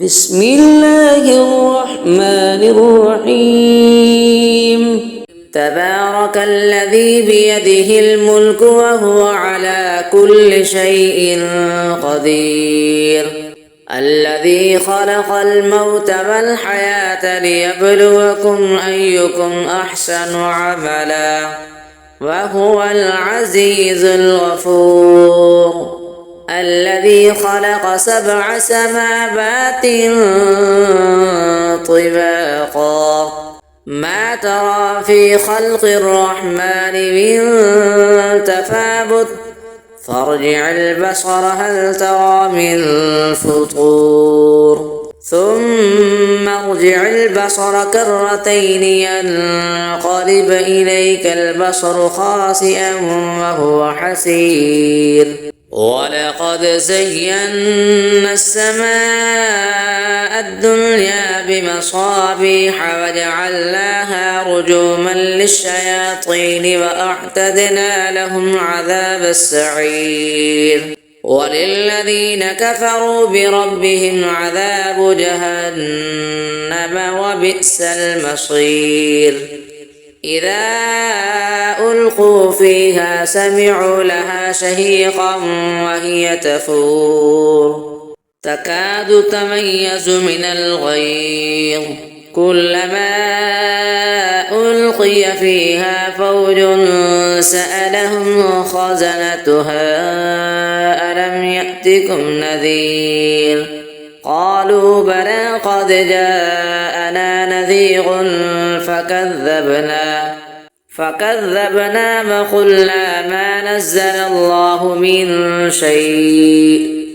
بسم الله الرحمن الرحيم تبارك الذي بيده الملك وهو على كل شيء قدير الذي خلق الموت والحياة ليبلوكم أيكم أحسن عملا وهو العزيز الغفور الذي خلق 7 سماوات طباقا ما ترى في خلق الرحمن من تفاوت فارجع البصر هل ترى من فطور ثم ارجع البصر كرتين ينقلب إليك البصر خاسئا وهو حسير ولقد زينا السماء الدنيا بمصابيح وجعلناها رجوما للشياطين وأعتدنا لهم عذاب السعير وللذين كفروا بربهم عذاب جهنم وبئس المصير إذا ألقوا فيها سمعوا لها شهيقا وهي تفور تكاد تميز من الغيظ كلما ألقي فيها فوج سألهم خزنتها ألم يأتكم نذير قالوا بلى قد جاءنا نذير فكذبنا وقلنا ما نزل الله من شيء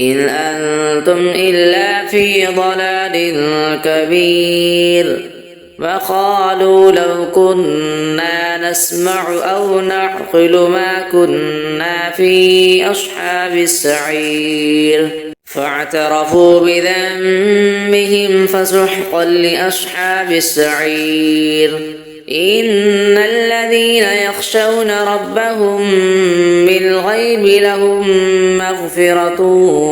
إن أنتم إلا في ضلال كبير وقالوا لو كنا نسمع أو نعقل ما كنا في أصحاب السعير فاعترفوا بذنبهم فسحقا لأصحاب السعير إن الذين يخشون ربهم بالغيب لهم مغفرة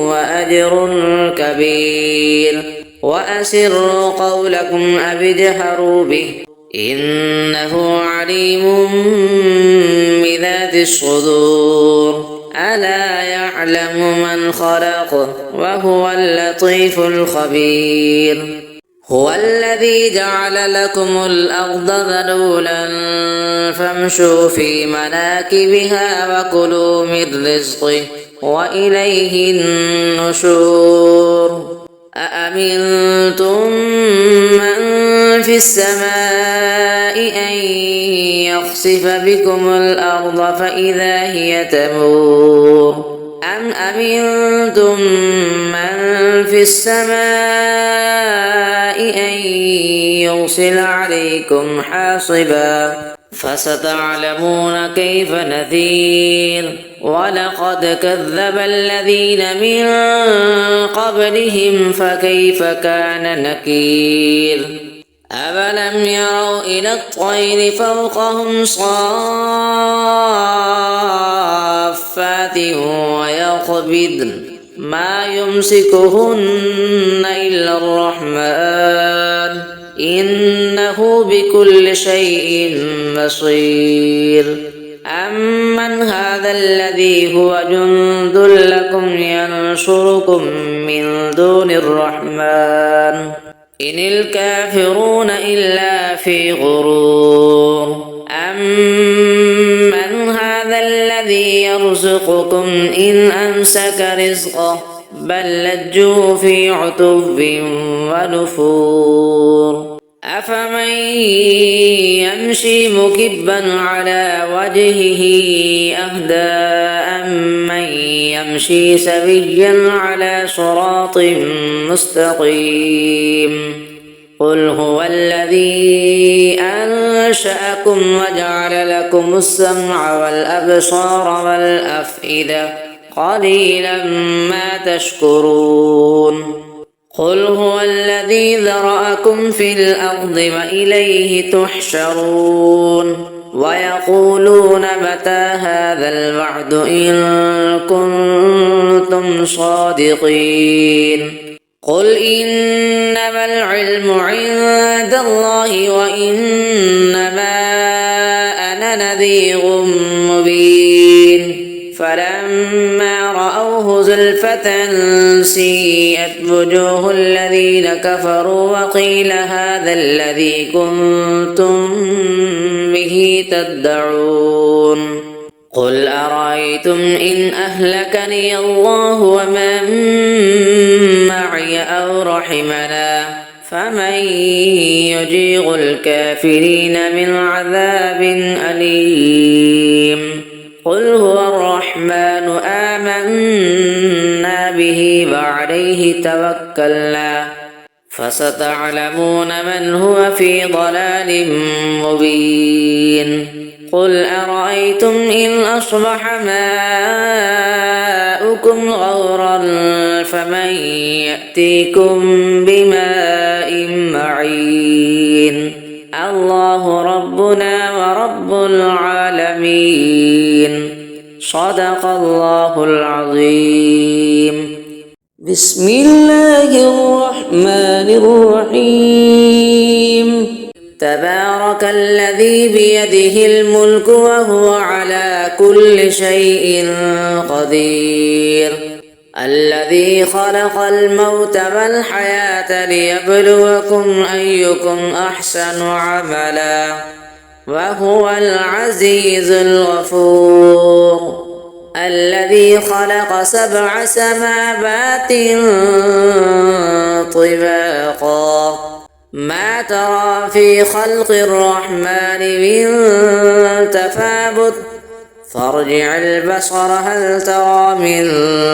وأجر كبير وأسروا قولكم أو اجهروا به إنه عليم بذات الصدور ألا يعلم من خلق وهو اللطيف الخبير هو الذي جعل لكم الأرض ذلولا فامشوا في مناكبها وكلوا من رزقه وإليه النشور أأمنتم من في السماء أن يخسف بكم الأرض فإذا هي تمور أم أمنتم من في السماء أن يرسل عليكم حاصبا فستعلمون كيف نذير ولقد كذب الذين من قبلهم فكيف كان نكير أفلم يروا إلى الطير فوقهم صافات ويقبضن ما يمسكهن إلا الرحمن إنه بكل شيء بصير أمن هذا الذي هو جند لكم ينصركم من دون الرحمن إن الكافرون إلا في غرور أمن هذا الذي يرزقكم إن أمسك رزقه بل لجوا في عتب ونفور أفمن يمشي مكبا على وجهه أهدى أمن يمشي سويا على صراط مستقيم قل هو الذي أنشأكم وجعل لكم السمع والأبصار والأفئدة قليلا ما تشكرون قل هو الذي ذرأكم في الأرض وإليه تحشرون ويقولون متى هذا الوعد إن كنتم صادقين قل إنما العلم عند الله وإنما أنا نذير مبين فلما رأوه زلفة سيئت وجوه الذين كفروا وقيل هذا الذي كنتم به تدعون قل أرأيتم إن أهلكني الله ومن معي أو رحمنا فمن يجير الكافرين من عذاب أليم قل هو الرحمن آمنا به وعليه توكلنا فستعلمون من هو في ضلال مبين قل أرأيتم إن أصبح ماؤكم غورا فمن يأتيكم بماء معين الله ربنا ورب العالمين صدق الله العظيم بسم الله الرحمن الرحيم تبارك الذي بيده الملك وهو على كل شيء قدير الذي خلق الموت والحياة ليبلوكم أيكم أحسن عملا وهو العزيز الغفور الذي خلق 7 سماوات طباقا ما ترى في خلق الرحمن من تفاوت فارجع البصر هل ترى من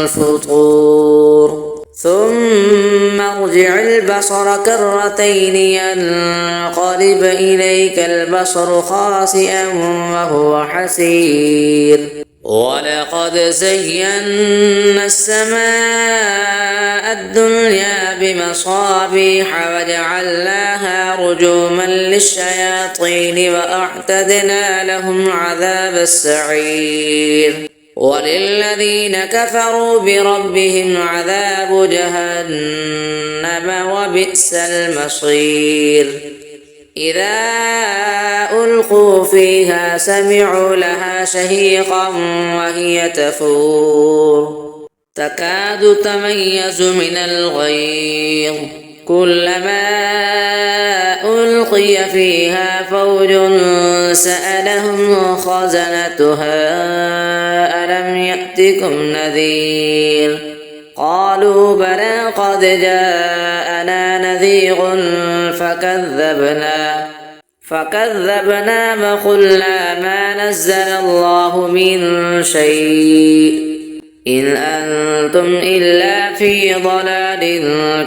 فطور ثم ارجع البصر كرتين ينقلب إليك البصر خاسئا وهو حسير ولقد زينا السماء الدنيا بمصابيح وجعلناها رجوما للشياطين وأعتدنا لهم عذاب السعير وللذين كفروا بربهم عذاب جهنم وبئس المصير إذا ألقوا فيها سمعوا لها شهيقا وهي تفور تكاد تميز من الغيظ كلما ألقي فيها فوج سألهم خزنتها ألم يأتكم نذير قالوا بلى قد جاءنا نذير فكذبنا وقلنا ما نزل الله من شيء إن أنتم إلا في ضلال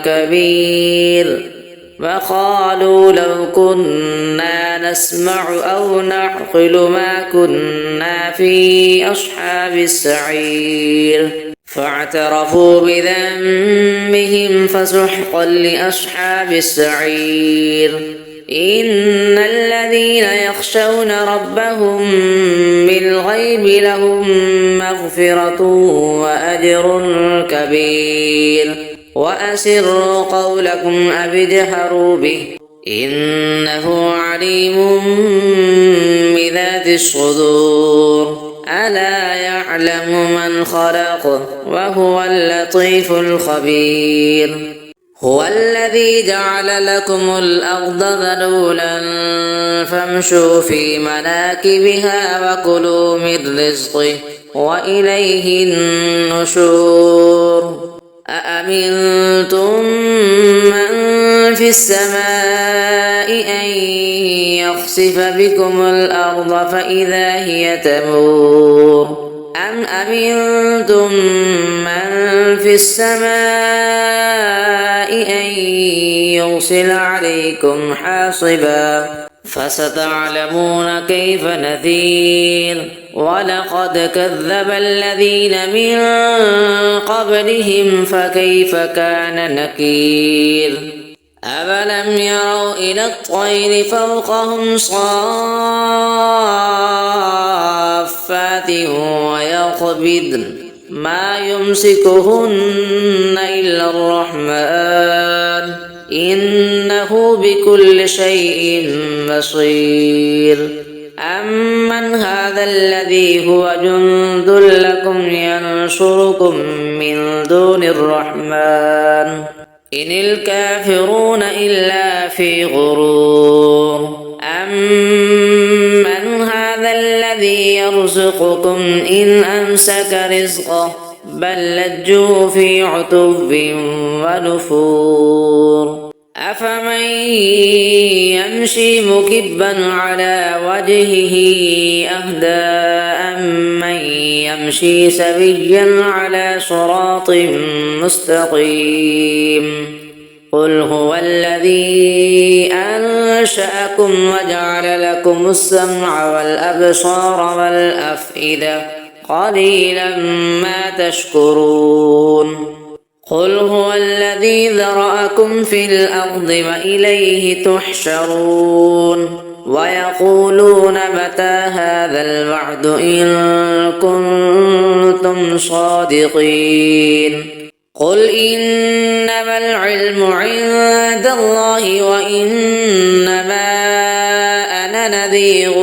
كبير وقالوا لو كنا نسمع أو نعقل ما كنا في أصحاب السعير فاعترفوا بذنبهم فسحقا لأصحاب السعير إن الذين يخشون ربهم بالغيب لهم مغفرة وأجر كبير وأسروا قولكم أو اجهروا به إنه عليم بذات الصدور ألا يعلم من خلق وهو اللطيف الخبير هو الذي جعل لكم الأرض ذلولا فامشوا في مناكبها وكلوا من رزقه وإليه النشور أأمنتم من في السماء أن يخسف بكم الأرض فإذا هي تمور أم أمنتم من في السماء أن يرسل عليكم حاصبا فستعلمون كيف نذير ولقد كذب الذين من قبلهم فكيف كان نكير أفلم يروا إلى الطير فوقهم صافات ويقبضن ما يمسكهن إلا الرحمن إنه بكل شيء بصير أمن هذا الذي هو جند لكم ينصركم من دون الرحمن إن الكافرون إلا في غرور أمن هذا الذي يرزقكم إن أمسك رزقه بل لجوا في عتو ونفور أفمن يمشي مكبا على وجهه أهدى أمن يمشي سويا على صراط مستقيم قل هو الذي أنشأكم وجعل لكم السمع والأبصار والأفئدة قليلا ما تشكرون قل هو الذي ذرأكم في الأرض وإليه تحشرون ويقولون متى هذا الوعد إن كنتم صادقين قل إنما العلم عند الله وإنما أنا نذير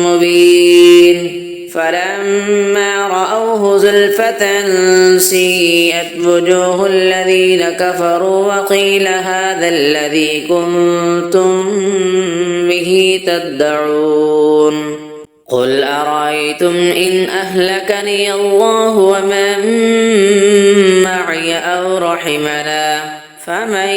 مبين فلما رأوه زلفة سيئت وجوه الذين كفروا وقيل هذا الذي كنتم به تدعون قل أرأيتم إن أهلكني الله ومن معي أو رحمنا فمن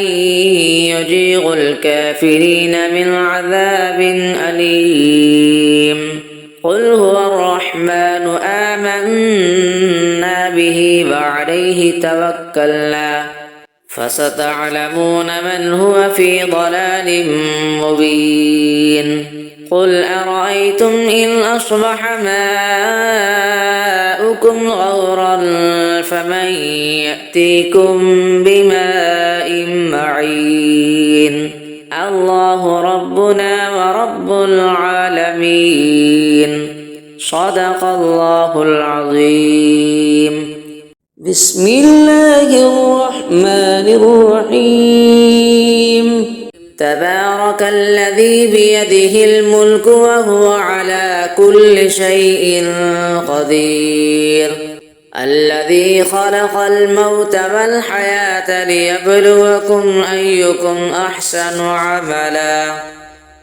يجير الكافرين من عذاب أليم قل هو الرحمن آمنا به وعليه توكلنا فستعلمون من هو في ضلال مبين قل أرأيتم إن أصبح ماؤكم غورا فمن يأتيكم بماء معين الله ربنا ورب العالمين صدق الله العظيم بسم الله الرحمن الرحيم تبارك الذي بيده الملك وهو على كل شيء قدير الذي خلق الموت والحياة ليبلوكم أيكم أحسن عملا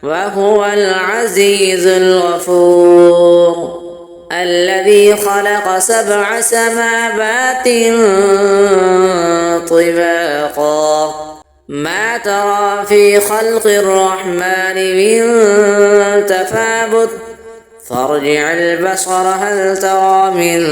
وهو العزيز الغفور الذي خلق 7 سماوات طباقا ما ترى في خلق الرحمن من تفاوت فارجع البصر هل ترى من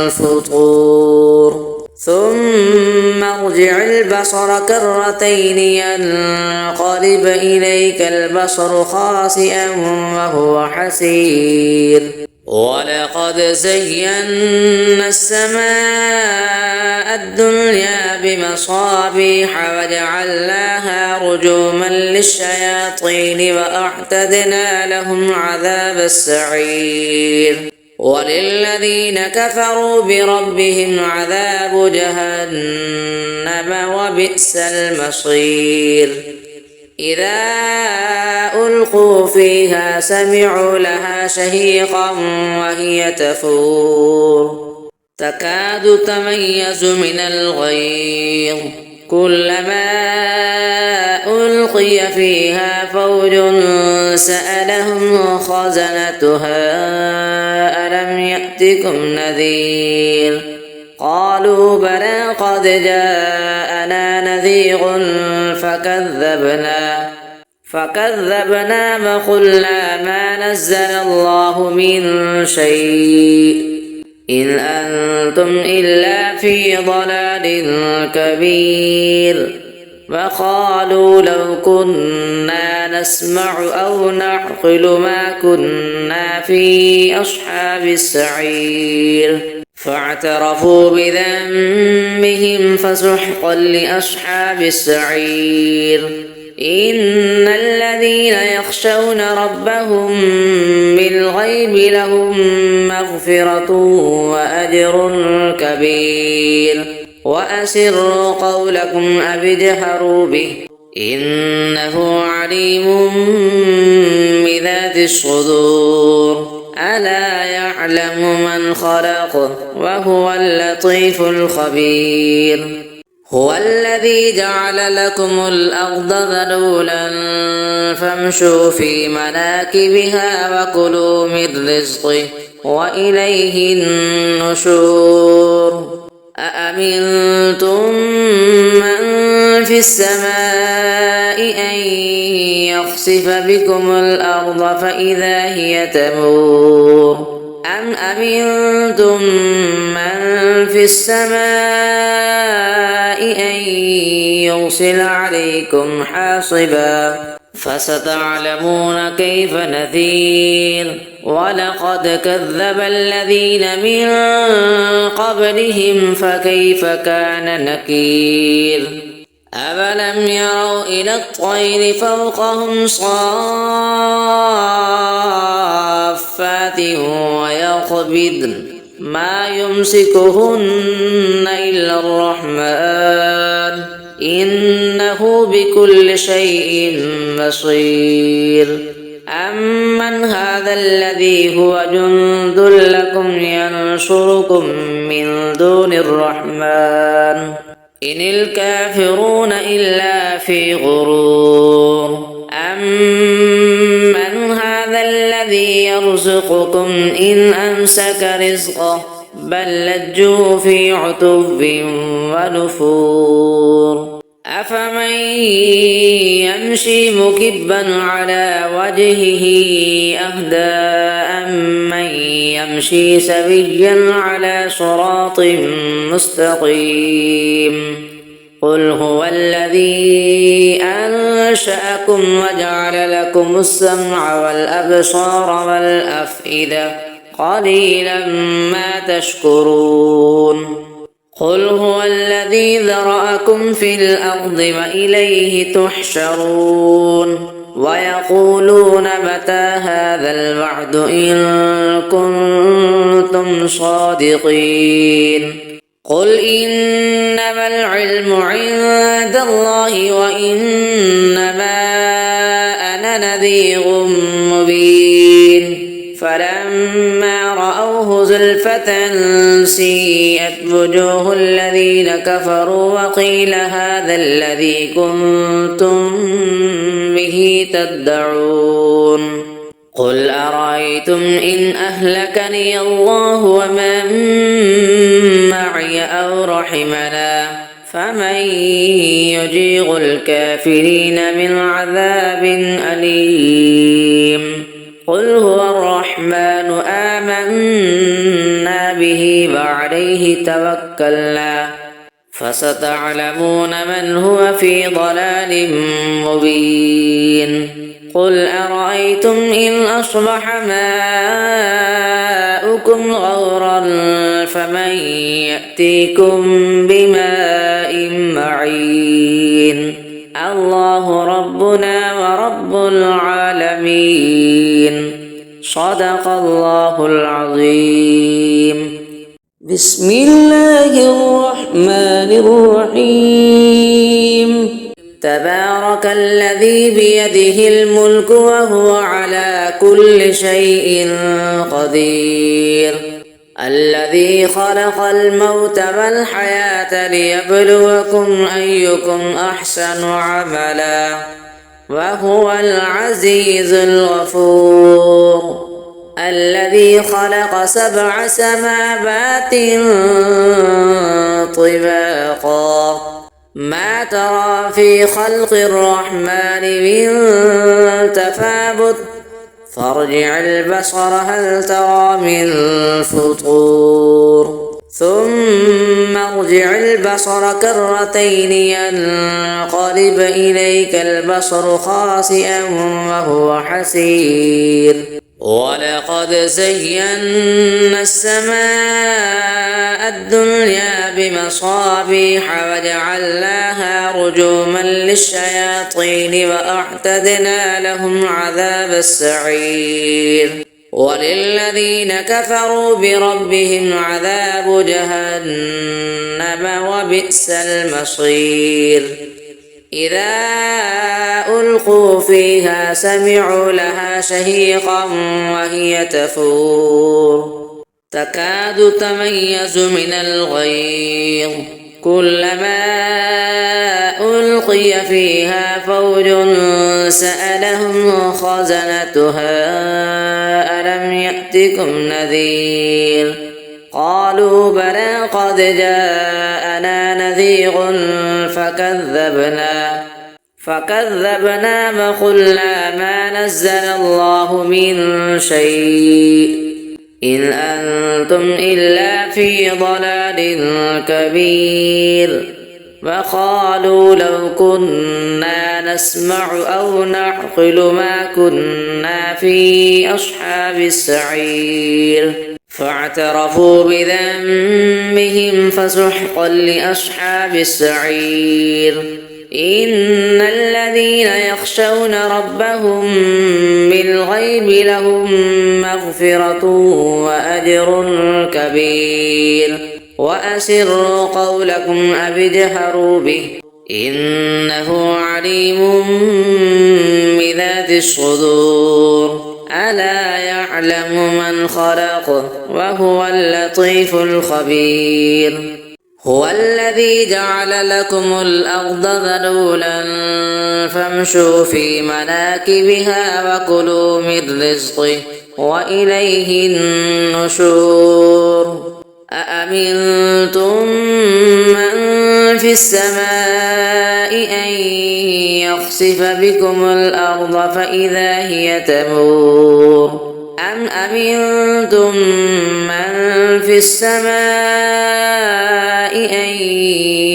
فطور ثم ارجع البصر كرتين ينقلب إليك البصر خاسئا وهو حسير ولقد زينا السماء الدنيا بمصابيح وجعلناها رجوما للشياطين وأعتدنا لهم عذاب السعير وللذين كفروا بربهم عذاب جهنم وبئس المصير إذا ألقوا فيها سمعوا لها شهيقا وهي تفور تكاد تميز من الغيظ كلما ألقي فيها فوج سألهم خزنتها ألم يأتكم نذير قالوا بلى قد جاءنا نذير فكذبنا وقلنا ما نزل الله من شيء إن أنتم إلا في ضلال كبير وقالوا لو كنا نسمع أو نعقل ما كنا في أصحاب السعير فاعترفوا بذنبهم فسحقا لأصحاب السعير إن الذين يخشون ربهم بالغيب لهم مغفرة وأجر كبير وأسروا قولكم أو اجهروا به إنه عليم بذات الصدور ألا يعلم من خلق وهو اللطيف الخبير هو الذي جعل لكم الأرض ذلولا فامشوا في مناكبها وكلوا من رزقه وإليه النشور أأمنتم من في السماء أن يخسف بكم الأرض فإذا هي تمور أم أمنتم من في السماء أن يرسل عليكم حاصبا فستعلمون كيف نذير ولقد كذب الذين من قبلهم فكيف كان نكير أفلم يروا إلى الطير فوقهم صافات ويقبضن ما يمسكهن إلا الرحمن إنه بكل شيء بصير أمن هذا الذي هو جند لكم ينصركم من دون الرحمن إن الكافرون إلا في غرور أمن هذا الذي يرزقكم إن أمسك رزقه بل لجوا في عتب ونفور أفمن يمشي مكبا على وجهه أهدى أمن يمشي سويا على صراط مستقيم قل هو الذي أنشأكم وجعل لكم السمع والأبصار والأفئدة قليلا ما تشكرون قل هو الذي ذرأكم في الأرض وإليه تحشرون ويقولون متى هذا الوعد إن كنتم صادقين قل إنما العلم عند الله وإنما أنا نذير مبين فلما رأوه زلفة سيئت وجوه الذين كفروا وقيل هذا الذي كنتم به تدعون قل أرأيتم إن أهلكني الله ومن معي أو رحمنا فمن يجير الكافرين من عذاب أليم قل هو الرحمن آمنا به وعليه توكلنا فستعلمون من هو في ضلال مبين قل أرأيتم إن أصبح ماؤكم غورا فمن يأتيكم بماء معين الله ربنا ورب العالمين صدق الله العظيم بسم الله الرحمن الرحيم تبارك الذي بيده الملك وهو على كل شيء قدير الذي خلق الموت والحياة ليبلوكم أيكم أحسن عملا وهو العزيز الغفور الذي خلق 7 سماوات طباقا ما ترى في خلق الرحمن من تفاوت فارجع البصر هل ترى من فطور ثم ارجع البصر كرتين ينقلب إليك البصر خاسئا وهو حسير ولقد زينا السماء الدنيا بمصابيح وجعلناها رجوما للشياطين وأعتدنا لهم عذاب السعير وللذين كفروا بربهم عذاب جهنم وبئس المصير إذا ألقوا فيها سمعوا لها شهيقا وهي تفور تكاد تميز من الغيظ كلما ألقي فيها فوج سألهم خزنتها ألم يأتكم نذير قالوا بلى قد جاءنا نذير فكذبنا وقلنا ما نزل الله من شيء إن أنتم إلا في ضلال كبير وقالوا لو كنا نسمع أو نعقل ما كنا في أصحاب السعير فاعترفوا بذنبهم فسحقا لأصحاب السعير إن الذين يخشون ربهم بالغيب لهم مغفرة وأجر كبير وأسروا قولكم أو اجهروا به إنه عليم بذات الصدور ألا يعلم من خلق وهو اللطيف الخبير هو الذي جعل لكم الأرض ذلولا فامشوا في مناكبها وكلوا من رزقه وإليه النشور أأمنتم من في السماء أن يخسف بكم الأرض فإذا هي تمور أم أمنتم من في السماء أن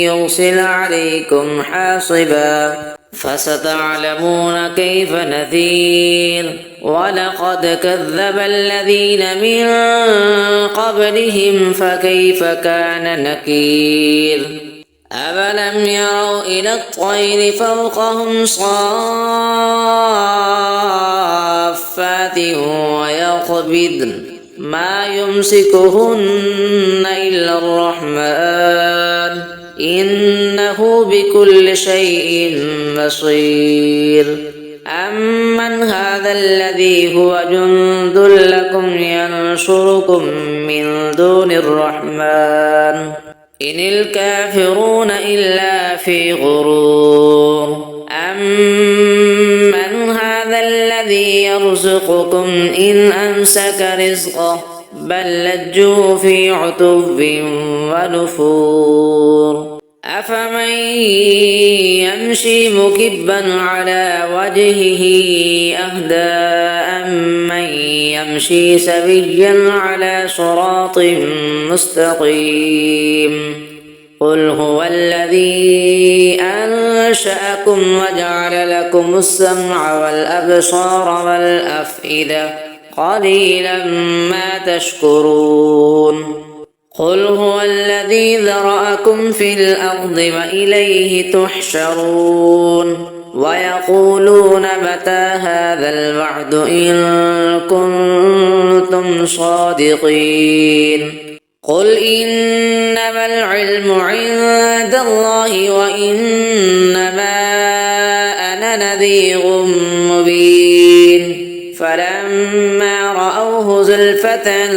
يرسل عليكم حاصبا فستعلمون كيف نذير ولقد كذب الذين من قبلهم فكيف كان نكير أفلم يروا إلى الطير فوقهم صافات ويقبضن ما يمسكهن إلا الرحمن إنه بكل شيء بصير أمن هذا الذي هو جند لكم ينصركم من دون الرحمن إن الكافرون إلا في غرور أمن هذا الذي يرزقكم إن أمسك رزقه بل لجوا في عتب ونفور أفمن يمشي مكبا على وجهه أهدى أمن يمشي سويا على صراط مستقيم قل هو الذي أنشأكم وجعل لكم السمع والأبصار والأفئدة قليلا ما تشكرون قل هو الذي ذرأكم في الأرض وإليه تحشرون ويقولون متى هذا الوعد إن كنتم صادقين قل إنما العلم عند الله وإنما أنا نذير مبين فلما رأوه زلفة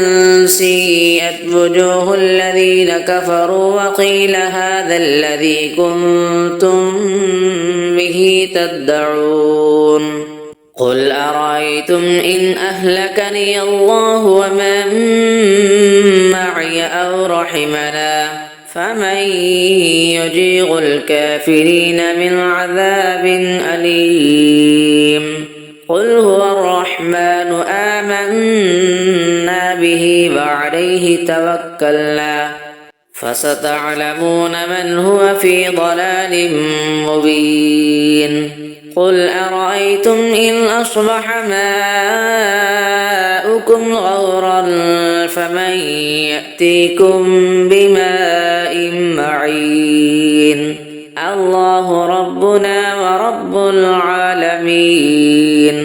سيئت وجوه الذين كفروا وقيل هذا الذي كنتم به تدعون قل أرأيتم إن أهلكني الله ومن معي أو رحمنا فمن يجير الكافرين من عذاب أليم قل هو الرحمن آمنا به وعليه توكلنا فستعلمون من هو في ضلال مبين قل أرأيتم إن أصبح ماءكم زادوكم غورا فمن يأتيكم بماء معين. الله ربنا ورب العالمين.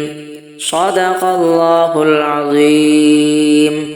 صدق الله العظيم.